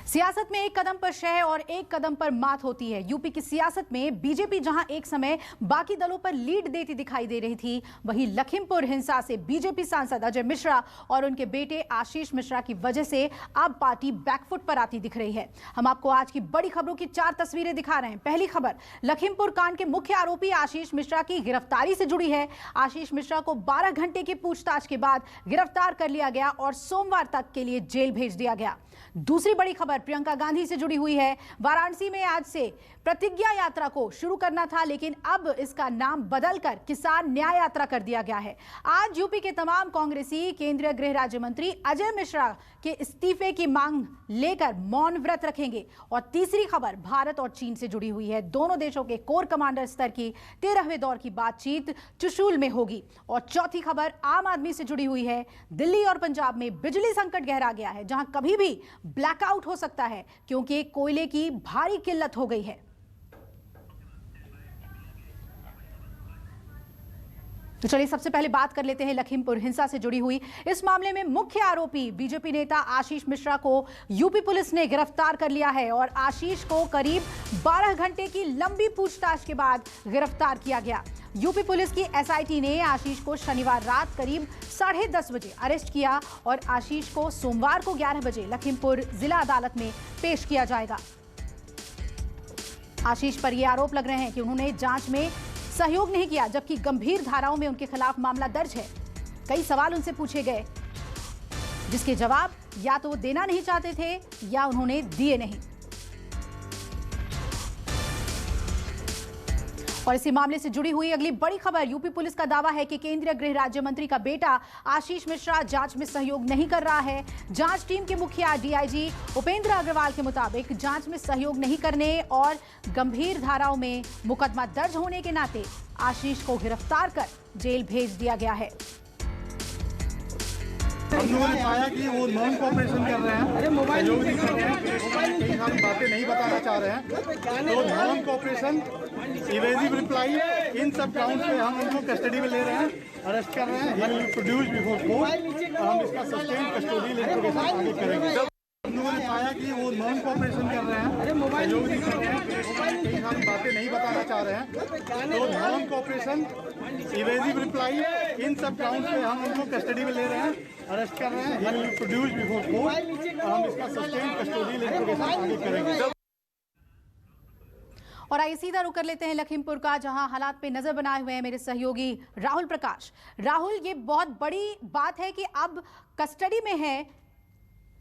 सियासत में एक कदम पर शह और एक कदम पर मात होती है। यूपी की सियासत में बीजेपी जहां एक समय बाकी दलों पर लीड देती दिखाई दे रही थी, वहीं लखीमपुर हिंसा से बीजेपी सांसद अजय मिश्रा और उनके बेटे आशीष मिश्रा की वजह से अब पार्टी बैकफुट पर आती दिख रही है। हम आपको आज की बड़ी खबरों की 4 तस्वीरें दिखा रहे हैं। पहली खबर लखीमपुर कांड के मुख्य आरोपी आशीष मिश्रा की गिरफ्तारी से जुड़ी है। आशीष मिश्रा को 12 घंटे की पूछताछ के बाद गिरफ्तार कर लिया गया और सोमवार तक के लिए जेल भेज दिया गया। दूसरी बड़ी खबर प्रियंका गांधी से जुड़ी हुई है। वाराणसी में आज से प्रतिज्ञा यात्रा को शुरू करना था, लेकिन अब इसका नाम बदलकर किसान न्याय यात्रा कर दिया गया है। आज यूपी के तमाम कांग्रेसी केंद्रीय गृह राज्य मंत्री अजय मिश्रा के इस्तीफे की मांग लेकर मौन व्रत रखेंगे। और तीसरी खबर भारत और चीन से जुड़ी हुई है। दोनों देशों के कोर कमांडर स्तर की 13वें दौर की बातचीत चुशूल में होगी। और चौथी खबर आम आदमी से जुड़ी हुई है। दिल्ली और पंजाब में बिजली संकट गहरा गया है, जहां कभी भी ब्लैकआउट हो सकता है क्योंकि कोयले की भारी किल्लत हो गई है। तो चलिए सबसे पहले बात कर लेते हैं लखीमपुर हिंसा से जुड़ी हुई। इस मामले में मुख्य आरोपी बीजेपी नेता आशीष मिश्रा को यूपी पुलिस ने गिरफ्तार कर लिया है और आशीष को करीब 12 घंटे की लंबी पूछताछ के बाद गिरफ्तार किया गया। यूपी पुलिस की एसआईटी ने आशीष को शनिवार रात करीब 10:30 बजे अरेस्ट किया और आशीष को सोमवार को 11 बजे लखीमपुर जिला अदालत में पेश किया जाएगा। आशीष पर यह आरोप लग रहे हैं कि उन्होंने जांच में सहयोग नहीं किया, जबकि गंभीर धाराओं में उनके खिलाफ मामला दर्ज है। कई सवाल उनसे पूछे गए जिसके जवाब या तो वो देना नहीं चाहते थे या उन्होंने दिए नहीं। और इसी मामले से जुड़ी हुई अगली बड़ी खबर यूपी पुलिस का दावा है कि केंद्रीय गृह राज्य मंत्री का बेटा आशीष मिश्रा जांच में सहयोग नहीं कर रहा है। जांच टीम के मुखिया डीआईजी उपेंद्र अग्रवाल के मुताबिक जांच में सहयोग नहीं करने और गंभीर धाराओं में मुकदमा दर्ज होने के नाते आशीष को गिरफ्तार कर जेल भेज दिया गया है। हम लोगों ने पाया कि वो नॉन कोऑपरेशन कर रहे हैं, सहयोग नहीं कर रहे हैं, कई सारी बातें नहीं बताना चाह रहे हैं। तो नॉन कोऑपरेशन, इवेजिव रिप्लाई, इन सब ग्राउंड पे हम उनको कस्टडी में ले रहे हैं, अरेस्ट कर रहे हैं। He will produce before court. हम इसका सस्टेन कस्टोडियल इंट्रोगेशन आगे करेंगे। हम लोगों ने पाया कि वो नॉन कोऑपरेशन कर रहे हैं, सहयोग नहीं कर रहे हैं, कई सारी बातें नहीं बताना चाह रहे हैं। तो नॉन कोऑपरेशन, इवेजिव रिप्लाई, इन सब ग्राउंड पे हम उनको कस्टडी में ले रहे हैं, अरेस्ट कर रहे हैं। He will produce before court. हम इसका सस्टेन कस्टोडियल इंट्रोगेशन आगे करेंगे। और आइए सीधा रुक कर लेते हैं लखीमपुर का, जहां हालात पे नजर बनाए हुए हैं मेरे सहयोगी राहुल प्रकाश। राहुल, ये बहुत बड़ी बात है कि अब कस्टडी में है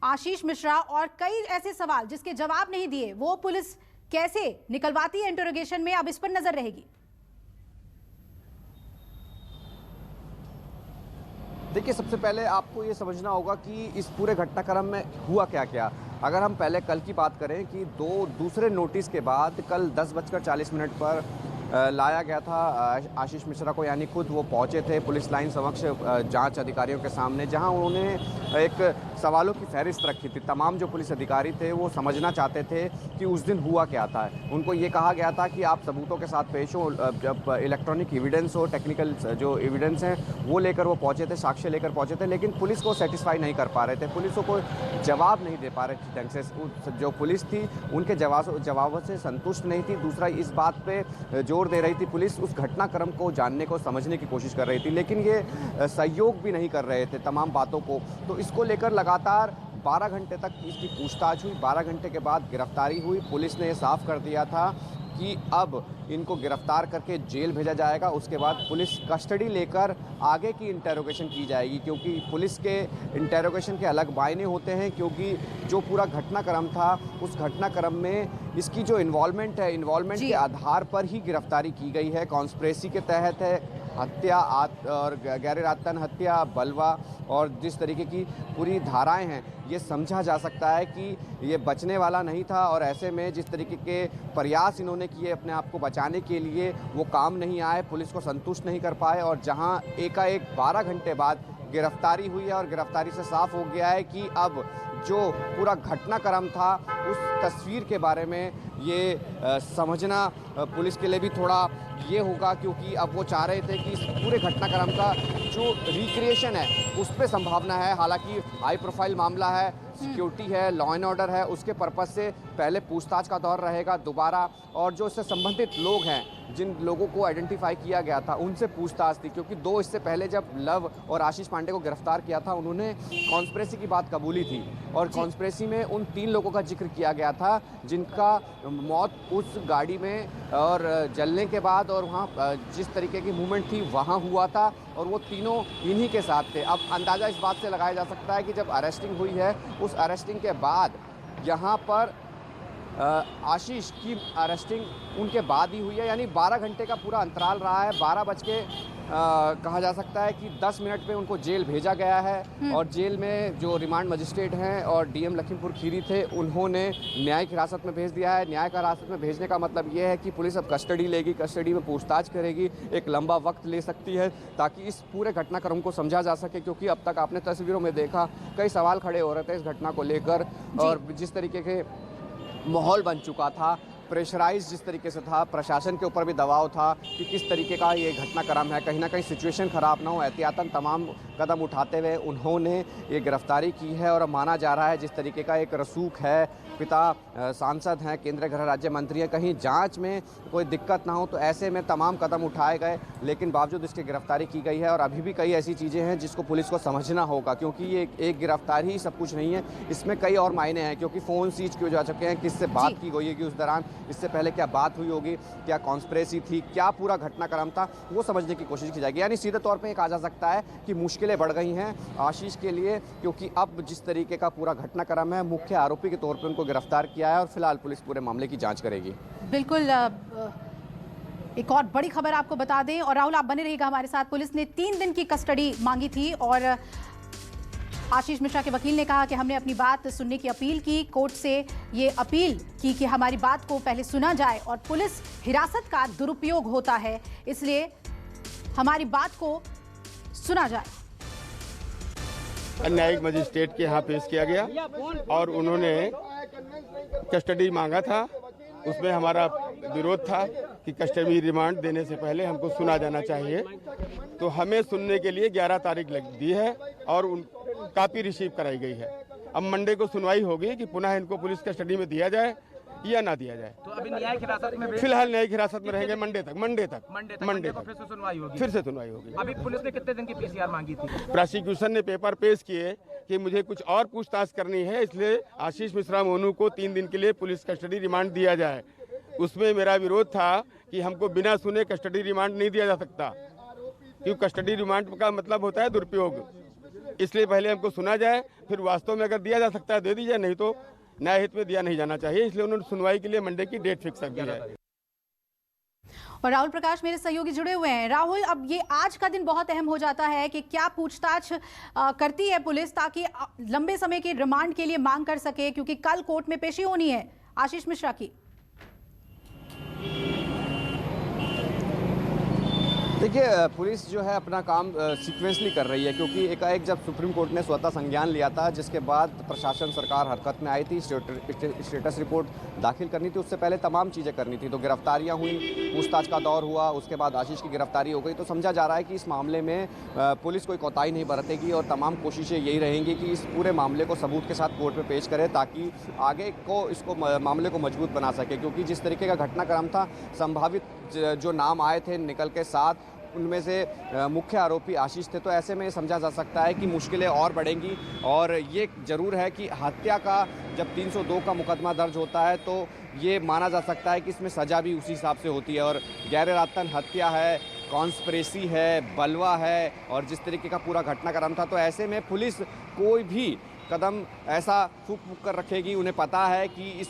आशीष मिश्रा और कई ऐसे सवाल जिसके जवाब नहीं दिए, वो पुलिस कैसे निकलवाती है इंटरोगेशन में, अब इस पर नजर रहेगी। देखिए, सबसे पहले आपको ये समझना होगा कि इस पूरे घटनाक्रम में हुआ क्या क्या। अगर हम पहले कल की बात करें कि दूसरे नोटिस के बाद कल 10:40 पर लाया गया था आशीष मिश्रा को, यानी खुद वो पहुंचे थे पुलिस लाइन समक्ष जांच अधिकारियों के सामने, जहां उन्होंने एक सवालों की फहरिस्त रखी थी। तमाम जो पुलिस अधिकारी थे वो समझना चाहते थे कि उस दिन हुआ क्या था। उनको ये कहा गया था कि आप सबूतों के साथ पेश हो, जब इलेक्ट्रॉनिक एविडेंस हो, टेक्निकल जो एविडेंस हैं वो लेकर वो पहुँचे थे, साक्ष्य लेकर पहुँचे थे, लेकिन पुलिस को सेटिस्फाई नहीं कर पा रहे थे। पुलिस को जवाब नहीं दे पा रहे थे ढंग से। जो पुलिस थी उनके जवाबों से संतुष्ट नहीं थी। दूसरा, इस बात पर जोर दे रही थी पुलिस, उस घटनाक्रम को जानने को, समझने की कोशिश कर रही थी, लेकिन ये सहयोग भी नहीं कर रहे थे तमाम बातों को। तो इसको लेकर लगातार 12 घंटे तक इसकी पूछताछ हुई। 12 घंटे के बाद गिरफ्तारी हुई। पुलिस ने ये साफ कर दिया था कि अब इनको गिरफ्तार करके जेल भेजा जाएगा। उसके बाद पुलिस कस्टडी लेकर आगे की इंटेरोगेशन की जाएगी, क्योंकि पुलिस के इंटेरोगेशन के अलग मायने होते हैं, क्योंकि जो पूरा घटनाक्रम था उस घटनाक्रम में इसकी जो इन्वॉल्वमेंट है, इन्वॉल्वमेंट के आधार पर ही गिरफ्तारी की गई है। कॉन्स्पिरेसी के तहत है, हत्या और गैर इरादतन हत्या, बलवा और जिस तरीके की पूरी धाराएं हैं, ये समझा जा सकता है कि ये बचने वाला नहीं था। और ऐसे में जिस तरीके के प्रयास इन्होंने किए अपने आप को बचाने के लिए, वो काम नहीं आए, पुलिस को संतुष्ट नहीं कर पाए। और जहां एकाएक 12 घंटे बाद गिरफ्तारी हुई है और गिरफ्तारी से साफ हो गया है कि अब जो पूरा घटनाक्रम था उस तस्वीर के बारे में ये समझना पुलिस के लिए भी थोड़ा ये होगा, क्योंकि अब वो चाह रहे थे कि इस पूरे घटनाक्रम का जो रिक्रिएशन है उस पर संभावना है। हालांकि हाई प्रोफाइल मामला है, सिक्योरिटी है, लॉ एंड ऑर्डर है, उसके पर्पज़ से पहले पूछताछ का दौर रहेगा दोबारा, और जो इससे संबंधित लोग हैं जिन लोगों को आइडेंटिफाई किया गया था उनसे पूछताछ थी, क्योंकि दो इससे पहले जब लव और आशीष पांडे को गिरफ्तार किया था उन्होंने कॉन्स्पिरेसी की बात कबूली थी, और कॉन्स्पिरेसी में उन 3 लोगों का जिक्र किया गया था जिनका मौत उस गाड़ी में और जलने के बाद और वहाँ जिस तरीके की मूवमेंट थी वहाँ हुआ था, और वो तीनों इन्हीं के साथ थे। अब अंदाज़ा इस बात से लगाया जा सकता है कि जब अरेस्टिंग हुई है उस अरेस्टिंग के बाद यहाँ पर आशीष की अरेस्टिंग उनके बाद ही हुई है, यानी 12 घंटे का पूरा अंतराल रहा है। 12 बज के कहा जा सकता है कि 10 मिनट में उनको जेल भेजा गया है, और जेल में जो रिमांड मजिस्ट्रेट हैं और डीएम लखीमपुर खीरी थे उन्होंने न्यायिक हिरासत में भेज दिया है। न्यायिक हिरासत में भेजने का मतलब ये है कि पुलिस अब कस्टडी लेगी, कस्टडी में पूछताछ करेगी, एक लंबा वक्त ले सकती है ताकि इस पूरे घटनाक्रम को समझा जा सके, क्योंकि अब तक आपने तस्वीरों में देखा कई सवाल खड़े हो रहे थे इस घटना को लेकर, और जिस तरीके के माहौल बन चुका था, प्रेशराइज जिस तरीके से था, प्रशासन के ऊपर भी दबाव था कि किस तरीके का ये घटनाक्रम है, कहीं ना कहीं सिचुएशन ख़राब ना हो, एहतियातन तमाम कदम उठाते हुए उन्होंने ये गिरफ्तारी की है। और माना जा रहा है जिस तरीके का एक रसूख है, पिता सांसद हैं, केंद्रीय गृह राज्य मंत्री हैं, कहीं जांच में कोई दिक्कत ना हो, तो ऐसे में तमाम कदम उठाए गए, लेकिन बावजूद इसकी गिरफ्तारी की गई है। और अभी भी कई ऐसी चीज़ें हैं जिसको पुलिस को समझना होगा, क्योंकि ये एक गिरफ्तारी ही सब कुछ नहीं है, इसमें कई और मायने हैं, क्योंकि फ़ोन सीज किए जा चुके हैं, किससे बात की गई होगी उस दौरान, इससे पहले क्या बात हुई होगी, क्या कॉन्स्पिरेसी थी, क्या पूरा घटनाक्रम था, वो समझने की कोशिश की जाएगी। यानी सीधे तौर पे ये कहा जा सकता है कि मुश्किलें बढ़ गई हैं आशीष के लिए, क्योंकि अब जिस तरीके का पूरा घटनाक्रम है, मुख्य आरोपी के तौर पे उनको गिरफ्तार किया है और फिलहाल पुलिस पूरे मामले की जांच करेगी। बिल्कुल। एक और बड़ी खबर आपको बता दें, और राहुल आप बने रहिएगा हमारे साथ। पुलिस ने 3 दिन की कस्टडी मांगी थी और आशीष मिश्रा के वकील ने कहा कि हमने अपनी बात सुनने की अपील की, कोर्ट से ये अपील की कि हमारी बात को पहले सुना जाए, और पुलिस हिरासत का दुरुपयोग होता है, इसलिए हमारी बात को सुना जाए। न्यायिक मजिस्ट्रेट के यहाँ पेश किया गया और उन्होंने कस्टडी मांगा था। उसमें हमारा विरोध था कि कस्टडी रिमांड देने से पहले हमको सुना जाना चाहिए, तो हमें सुनने के लिए 11 तारीख दी है और कापी रिसीव कराई गई है। अब मंडे को सुनवाई होगी कि पुनः इनको पुलिस कस्टडी में दिया जाए या ना दिया जाए। तो अभी न्यायिक हिरासत में फिलहाल न्यायिक हिरासत में रहेंगे मंडे तक को फिर से सुनवाई होगी। फिर से सुनवाई होगी। अभी पुलिस ने कितने दिन की पीसीआर मांगी थी? प्रोसिक्यूशन ने पेपर पेश किए कि मुझे कुछ और पूछताछ करनी है, इसलिए आशीष मिश्रा मोनू को 3 दिन के लिए पुलिस कस्टडी रिमांड दिया जाए। उसमें मेरा विरोध था कि हमको बिना सुने कस्टडी रिमांड नहीं दिया जा सकता, क्योंकि कस्टडी रिमांड का मतलब होता है दुरुपयोग, इसलिए पहले हमको सुना जाए, फिर वास्तव में अगर दिया जा सकता है दे दीजिए, नहीं तो न्याय हित में दिया नहीं जाना चाहिए। इसलिए उन्होंने सुनवाई के लिए मंडे की डेट फिक्स कर दी है। और राहुल प्रकाश मेरे सहयोगी जुड़े हुए हैं। राहुल, अब ये आज का दिन बहुत अहम हो जाता है कि क्या पूछताछ करती है पुलिस ताकि लंबे समय के रिमांड के लिए मांग कर सके, क्योंकि कल कोर्ट में पेशी होनी है आशीष मिश्रा की। देखिए, पुलिस जो है अपना काम सीक्वेंसली कर रही है, क्योंकि एकाएक जब सुप्रीम कोर्ट ने स्वतः संज्ञान लिया था, जिसके बाद प्रशासन सरकार हरकत में आई थी, स्टेटस रिपोर्ट दाखिल करनी थी, उससे पहले तमाम चीज़ें करनी थी। तो गिरफ्तारियां हुई, पूछताछ का दौर हुआ, उसके बाद आशीष की गिरफ्तारी हो गई। तो समझा जा रहा है कि इस मामले में पुलिस कोई कोताही नहीं बरतेगी और तमाम कोशिशें यही रहेंगी कि इस पूरे मामले को सबूत के साथ कोर्ट में पेश करे, ताकि आगे को इसको मामले को मजबूत बना सके। क्योंकि जिस तरीके का घटनाक्रम था, संभावित जो नाम आए थे निकल के साथ, उनमें से मुख्य आरोपी आशीष थे, तो ऐसे में समझा जा सकता है कि मुश्किलें और बढ़ेंगी। और ये ज़रूर है कि हत्या का जब 302 का मुकदमा दर्ज होता है तो ये माना जा सकता है कि इसमें सज़ा भी उसी हिसाब से होती है। और गैर इरादतन हत्या है, कॉन्स्पिरेसी है, बलवा है, और जिस तरीके का पूरा घटनाक्रम था, तो ऐसे में पुलिस कोई भी कदम ऐसा फूक कर रखेगी। उन्हें पता है कि इस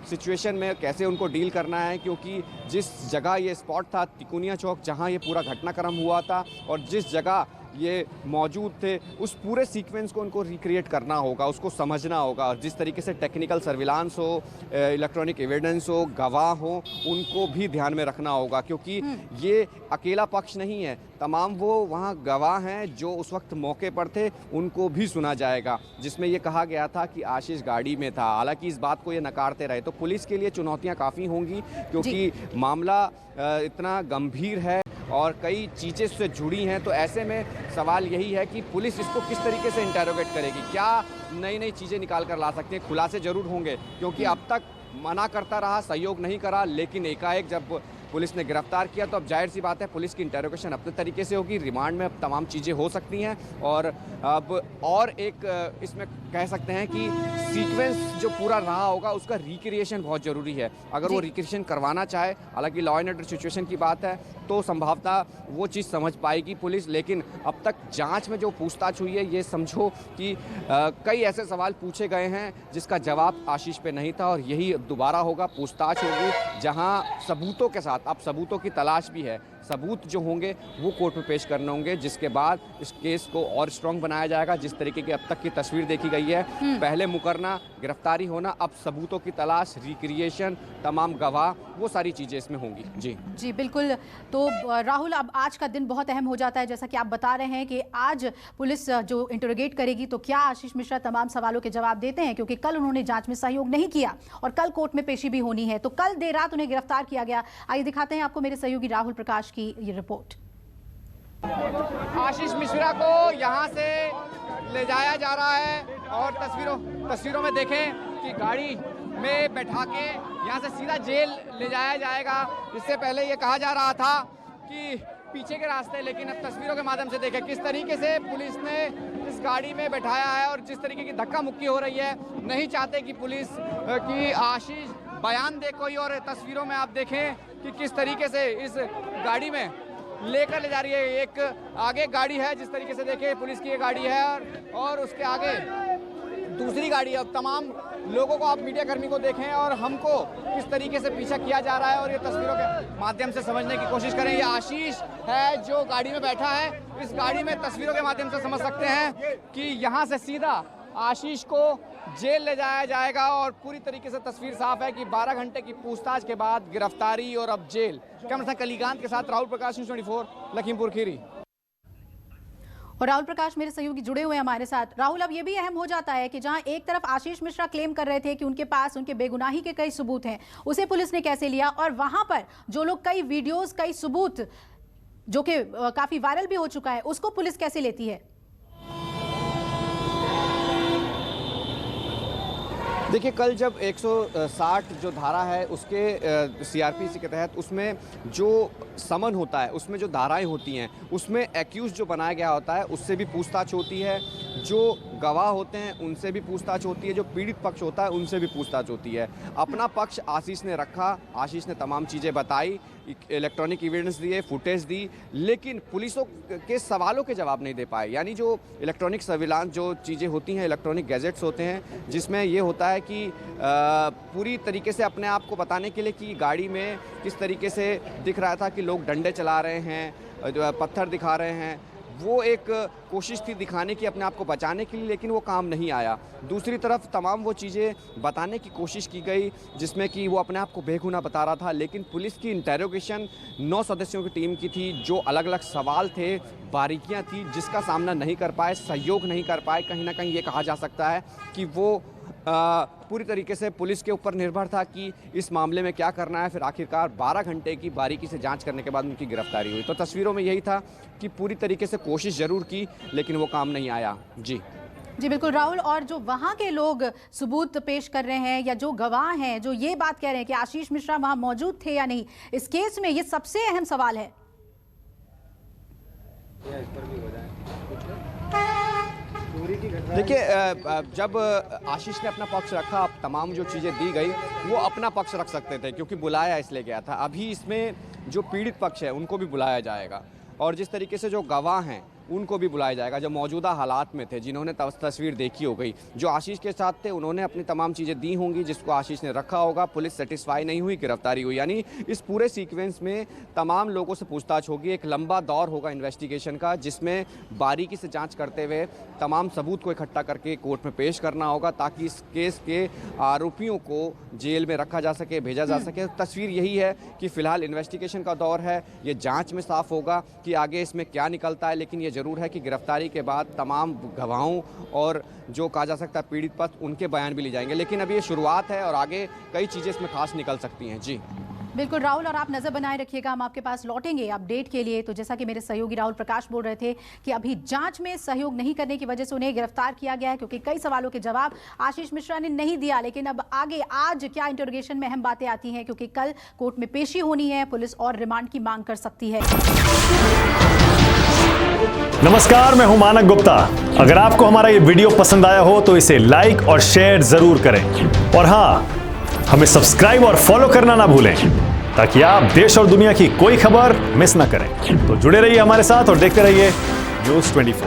सिचुएशन में कैसे उनको डील करना है, क्योंकि जिस जगह ये स्पॉट था तिकोनिया चौक, जहां ये पूरा घटनाक्रम हुआ था, और जिस जगह ये मौजूद थे, उस पूरे सीक्वेंस को उनको रिक्रिएट करना होगा, उसको समझना होगा। और जिस तरीके से टेक्निकल सर्विलांस हो, इलेक्ट्रॉनिक एविडेंस हो, गवाह हो, उनको भी ध्यान में रखना होगा, क्योंकि ये अकेला पक्ष नहीं है, तमाम वो वहाँ गवाह हैं जो उस वक्त मौके पर थे, उनको भी सुना जाएगा। जिसमें ये कहा गया था कि आशीष गाड़ी में था, हालांकि इस बात को ये नकारते रहे। तो पुलिस के लिए चुनौतियाँ काफ़ी होंगी, क्योंकि मामला इतना गंभीर है और कई चीज़ें उससे जुड़ी हैं। तो ऐसे में सवाल यही है कि पुलिस इसको किस तरीके से इंटेरोगेट करेगी, क्या नई नई चीज़ें निकाल कर ला सकती है। खुलासे ज़रूर होंगे, क्योंकि अब तक मना करता रहा, सहयोग नहीं करा, लेकिन एकाएक जब पुलिस ने गिरफ्तार किया तो अब जाहिर सी बात है पुलिस की इंटेरोगेशन अपने तरीके से होगी। रिमांड में अब तमाम चीज़ें हो सकती हैं और अब और एक इसमें कह सकते हैं कि सीक्वेंस जो पूरा रहा होगा उसका रिक्रिएशन बहुत ज़रूरी है। अगर वो रिक्रिएशन करवाना चाहे, हालांकि लॉ एंड ऑर्डर सिचुएशन की बात है तो संभवतः वो चीज़ समझ पाएगी पुलिस, लेकिन अब तक जांच में जो पूछताछ हुई है ये समझो कि कई ऐसे सवाल पूछे गए हैं जिसका जवाब आशीष पे नहीं था, और यही दोबारा होगा, पूछताछ होगी जहां सबूतों के साथ, अब सबूतों की तलाश भी है, सबूत जो होंगे वो कोर्ट में पेश करने होंगे, जिसके बाद इस केस को और स्ट्रॉन्ग बनाया जाएगा। जिस तरीके की अब तक की तस्वीर देखी गई है, पहले मुकरना, गिरफ्तारी होना, अब सबूतों की तलाश, रिक्रिएशन, तमाम गवाह, वो सारी चीज़ें इसमें होंगी। जी बिल्कुल। तो राहुल, अब आज का दिन बहुत अहम हो जाता है, जैसा कि आप बता रहे हैं कि आज पुलिस जो इंटरोगेट करेगी तो क्या आशीष मिश्रा तमाम सवालों के जवाब देते हैं, क्योंकि कल उन्होंने जांच में सहयोग नहीं किया और कल कोर्ट में पेशी भी होनी है। तो कल देर रात उन्हें गिरफ्तार किया गया। आइए दिखाते हैं आपको मेरे सहयोगी राहुल प्रकाश की ये रिपोर्ट। आशीष मिश्रा को यहाँ से ले जाया जा रहा है और तस्वीरों में देखें कि गाड़ी में बैठा के यहाँ से सीधा जेल ले जाया जाएगा। इससे पहले ये कहा जा रहा था कि पीछे के रास्ते, लेकिन अब तस्वीरों के माध्यम से देखें किस तरीके से पुलिस ने इस गाड़ी में बैठाया है और जिस तरीके की धक्का मुक्की हो रही है। नहीं चाहते कि पुलिस की आशीष बयान दे कोई, और तस्वीरों में आप देखें कि किस तरीके से इस गाड़ी में लेकर ले जा रही है। एक आगे गाड़ी है, जिस तरीके से देखें पुलिस की ये गाड़ी है और उसके आगे दूसरी गाड़ी है। अब तमाम लोगों को, आप मीडिया कर्मी को देखें और हमको किस तरीके से पीछा किया जा रहा है और ये तस्वीरों के माध्यम से समझने की कोशिश करें। ये आशीष है जो गाड़ी में बैठा है। इस गाड़ी में तस्वीरों के माध्यम से समझ सकते हैं कि यहाँ से सीधा आशीष को जेल ले जाया जाएगा और पूरी तरीके से तस्वीर साफ है कि 12 घंटे की पूछताछ के बाद गिरफ्तारी और अब जेल। कैमरा कलीकांत के साथ राहुल प्रकाश, न्यूज़ 24, लखीमपुर खीरी। और राहुल प्रकाश मेरे सहयोगी जुड़े हुए हैं हमारे साथ। राहुल, अब ये भी अहम हो जाता है कि जहां एक तरफ आशीष मिश्रा क्लेम कर रहे थे कि उनके पास उनके बेगुनाही के कई सबूत हैं, उसे पुलिस ने कैसे लिया, और वहां पर जो लोग कई वीडियोस, कई सबूत जो कि काफी वायरल भी हो चुका है, उसको पुलिस कैसे लेती है? देखिए, कल जब 160 जो धारा है उसके सीआरपीसी के तहत उसमें जो समन होता है, उसमें जो धाराएं होती हैं, उसमें एक्यूज जो बनाया गया होता है उससे भी पूछताछ होती है, जो गवाह होते हैं उनसे भी पूछताछ होती है, जो पीड़ित पक्ष होता है उनसे भी पूछताछ होती है। अपना पक्ष आशीष ने रखा, आशीष ने तमाम चीज़ें बताई, इलेक्ट्रॉनिक एविडेंस दिए, फुटेज दी, लेकिन पुलिसों के सवालों के जवाब नहीं दे पाए। यानी जो इलेक्ट्रॉनिक सर्विलांस जो चीज़ें होती हैं, इलेक्ट्रॉनिक गैजेट्स होते हैं, जिसमें ये होता है कि पूरी तरीके से अपने आप को बताने के लिए कि गाड़ी में किस तरीके से दिख रहा था कि लोग डंडे चला रहे हैं, पत्थर दिखा रहे हैं, वो एक कोशिश थी दिखाने की अपने आप को बचाने के लिए, लेकिन वो काम नहीं आया। दूसरी तरफ तमाम वो चीज़ें बताने की कोशिश की गई जिसमें कि वो अपने आप को बेगुनाह बता रहा था, लेकिन पुलिस की इंटेरोगेशन 9 सदस्यों की टीम की थी, जो अलग अलग सवाल थे, बारीकियां थी, जिसका सामना नहीं कर पाए, सहयोग नहीं कर पाए। कहीं ना कहीं ये कहा जा सकता है कि वो पूरी तरीके से पुलिस के ऊपर निर्भर था कि इस मामले में क्या करना है। फिर आखिरकार 12 घंटे की बारीकी से जांच करने के बाद उनकी गिरफ्तारी हुई। तो तस्वीरों में यही था कि पूरी तरीके से कोशिश ज़रूर की, लेकिन वो काम नहीं आया। जी बिल्कुल राहुल, और जो वहाँ के लोग सबूत पेश कर रहे हैं या जो गवाह हैं जो ये बात कह रहे हैं कि आशीष मिश्रा वहाँ मौजूद थे या नहीं, इस केस में ये सबसे अहम सवाल है। देखिए, जब आशीष ने अपना पक्ष रखा, अब तमाम जो चीज़ें दी गई वो अपना पक्ष रख सकते थे, क्योंकि बुलाया इसलिए गया था। अभी इसमें जो पीड़ित पक्ष है उनको भी बुलाया जाएगा और जिस तरीके से जो गवाह हैं उनको भी बुलाया जाएगा, जो मौजूदा हालात में थे, जिन्होंने तस्वीर देखी हो गई, जो आशीष के साथ थे, उन्होंने अपनी तमाम चीज़ें दी होंगी जिसको आशीष ने रखा होगा। पुलिस सेटिस्फाई नहीं हुई, गिरफ्तारी हुई। यानी इस पूरे सीक्वेंस में तमाम लोगों से पूछताछ होगी। एक लंबा दौर होगा इन्वेस्टिगेशन का, जिसमें बारीकी से जांच करते हुए तमाम सबूत को इकट्ठा करके कोर्ट में पेश करना होगा, ताकि इस केस के आरोपियों को जेल में रखा जा सके, भेजा जा सके। तस्वीर यही है कि फिलहाल इन्वेस्टिगेशन का दौर है, ये जाँच में साफ होगा कि आगे इसमें क्या निकलता है, लेकिन ये ज़रूर है कि गिरफ्तारी के बाद तमाम गवाहों और जो कहा जा सकता है पीड़ित पक्ष, उनके बयान भी लिए जाएंगे। लेकिन अभी ये शुरुआत है और आगे कई चीज़ें इसमें खास निकल सकती हैं। जी बिल्कुल राहुल, और आप नजर बनाए रखिएगा, हम आपके पास लौटेंगे अपडेट के लिए। तो जैसा कि मेरे सहयोगी राहुल प्रकाश बोल रहे थे कि अभी जांच में सहयोग नहीं करने की वजह से उन्हें गिरफ्तार किया गया है, क्योंकि कई सवालों के जवाब आशीष मिश्रा ने नहीं दिया। लेकिन अब आगे आज क्या इंटरोगेशन में अहम बातें आती हैं, क्योंकि कल कोर्ट में पेशी होनी है, पुलिस और रिमांड की मांग कर सकती है। नमस्कार, मैं हूं मानक गुप्ता। अगर आपको हमारा ये वीडियो पसंद आया हो तो इसे लाइक और शेयर जरूर करें, और हां, हमें सब्सक्राइब और फॉलो करना ना भूलें, ताकि आप देश और दुनिया की कोई खबर मिस ना करें। तो जुड़े रहिए हमारे साथ और देखते रहिए News 24।